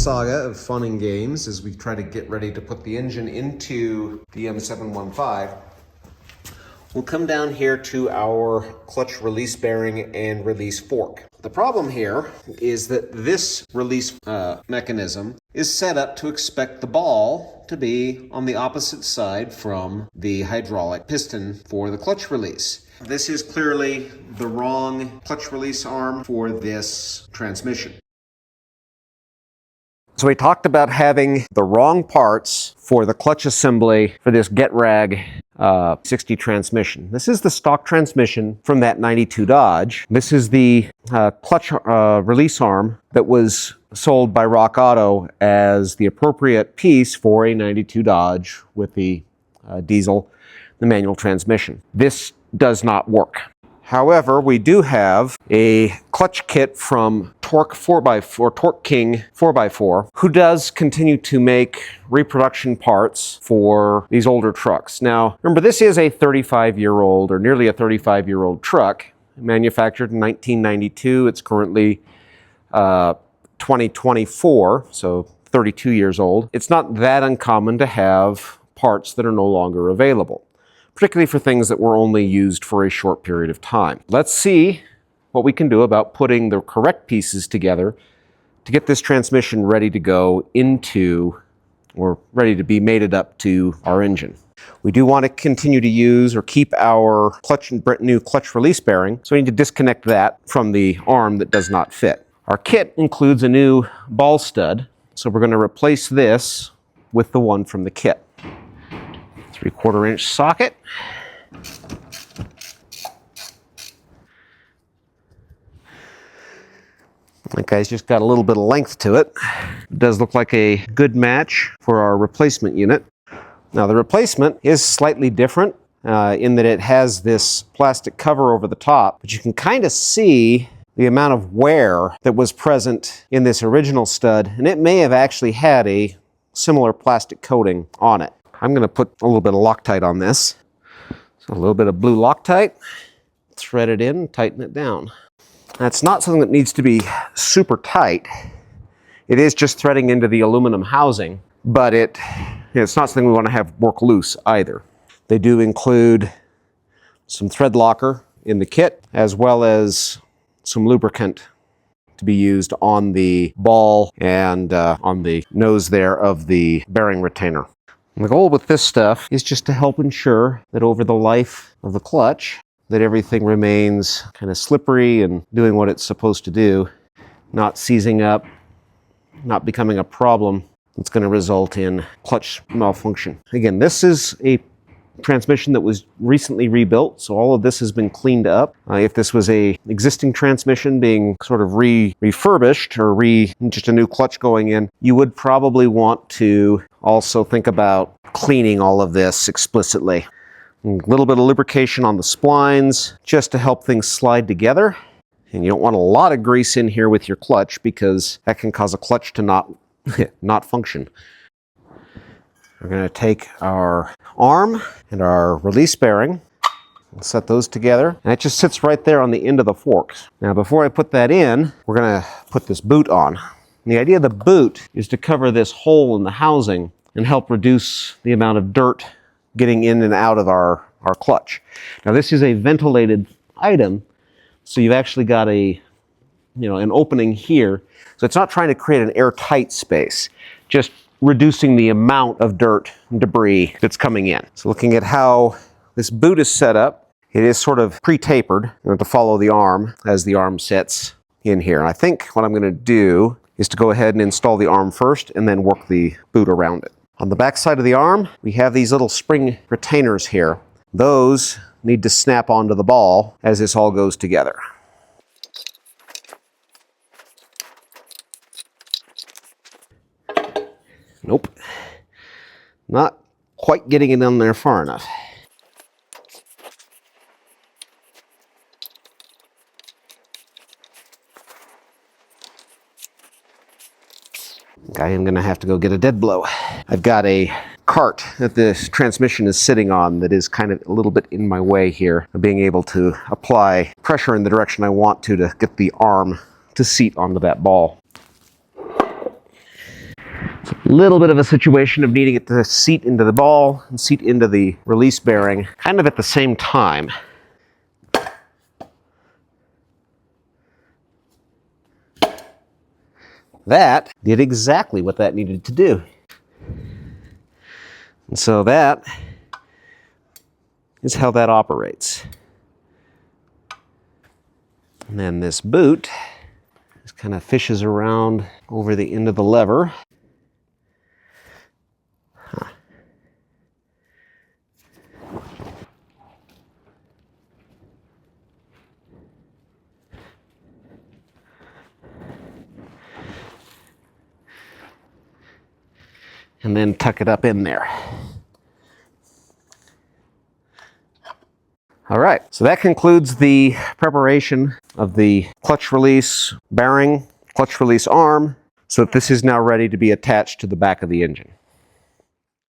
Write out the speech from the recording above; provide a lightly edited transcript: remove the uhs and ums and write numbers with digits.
saga of fun and games as we try to get ready to put the engine into the M715. We'll come down here to our clutch release bearing and release fork. The problem here is that this release mechanism is set up to expect the ball to be on the opposite side from the hydraulic piston for the clutch release. This is clearly the wrong clutch release arm for this transmission. So we talked about having the wrong parts for the clutch assembly for this Getrag 60 transmission. This is the stock transmission from that 92 Dodge. This is the clutch release arm that was sold by Rock Auto as the appropriate piece for a 92 Dodge with the diesel, the manual transmission. This does not work. However, we do have a clutch kit from Torque King 4x4, who does continue to make reproduction parts for these older trucks. Now, remember, this is a 35-year-old or nearly a 35-year-old truck, manufactured in 1992. It's currently 2024, so 32 years old. It's not that uncommon to have parts that are no longer available, particularly for things that were only used for a short period of time. Let's see what we can do about putting the correct pieces together to get this transmission ready to go into, or ready to be mated up to our engine. We do want to continue to use or keep our new clutch release bearing, so we need to disconnect that from the arm that does not fit. Our kit includes a new ball stud, so we're going to replace this with the one from the kit. 3/4 inch socket. That guy's just got a little bit of length to it. It does look like a good match for our replacement unit. Now the replacement is slightly different in that it has this plastic cover over the top, but you can kind of see the amount of wear that was present in this original stud, and it may have actually had a similar plastic coating on it. I'm going to put a little bit of Loctite on this. So a little bit of blue Loctite, thread it in, tighten it down. That's not something that needs to be super tight. It is just threading into the aluminum housing, but it's not something we want to have work loose either. They do include some thread locker in the kit, as well as some lubricant to be used on the ball and on the nose there of the bearing retainer. And the goal with this stuff is just to help ensure that over the life of the clutch, that everything remains kind of slippery and doing what it's supposed to do, not seizing up, not becoming a problem that's going to result in clutch malfunction. Again, this is a transmission that was recently rebuilt, so all of this has been cleaned up. If this was a existing transmission being sort of refurbished or just a new clutch going in, you would probably want to also think about cleaning all of this explicitly. A little bit of lubrication on the splines just to help things slide together. And you don't want a lot of grease in here with your clutch because that can cause a clutch to not function. We're going to take our arm and our release bearing and set those together. And it just sits right there on the end of the forks. Now before I put that in, we're going to put this boot on. And the idea of the boot is to cover this hole in the housing and help reduce the amount of dirt getting in and out of our clutch. Now this is a ventilated item, so you've actually got an opening here. So it's not trying to create an airtight space, just reducing the amount of dirt and debris that's coming in. So looking at how this boot is set up, it is sort of pre-tapered to follow the arm as the arm sits in here. And I think what I'm going to do is to go ahead and install the arm first and then work the boot around it. On the back side of the arm, we have these little spring retainers here. Those need to snap onto the ball as this all goes together. Nope, not quite getting it in there far enough. I am going to have to go get a dead blow. I've got a cart that this transmission is sitting on that is kind of a little bit in my way here of being able to apply pressure in the direction I want to get the arm to seat onto that ball. Little bit of a situation of needing it to seat into the ball and seat into the release bearing kind of at the same time. That did exactly what that needed to do. And so that is how that operates. And then this boot just kind of fishes around over the end of the lever. And then tuck it up in there. All right, so that concludes the preparation of the clutch release bearing, clutch release arm, so that this is now ready to be attached to the back of the engine.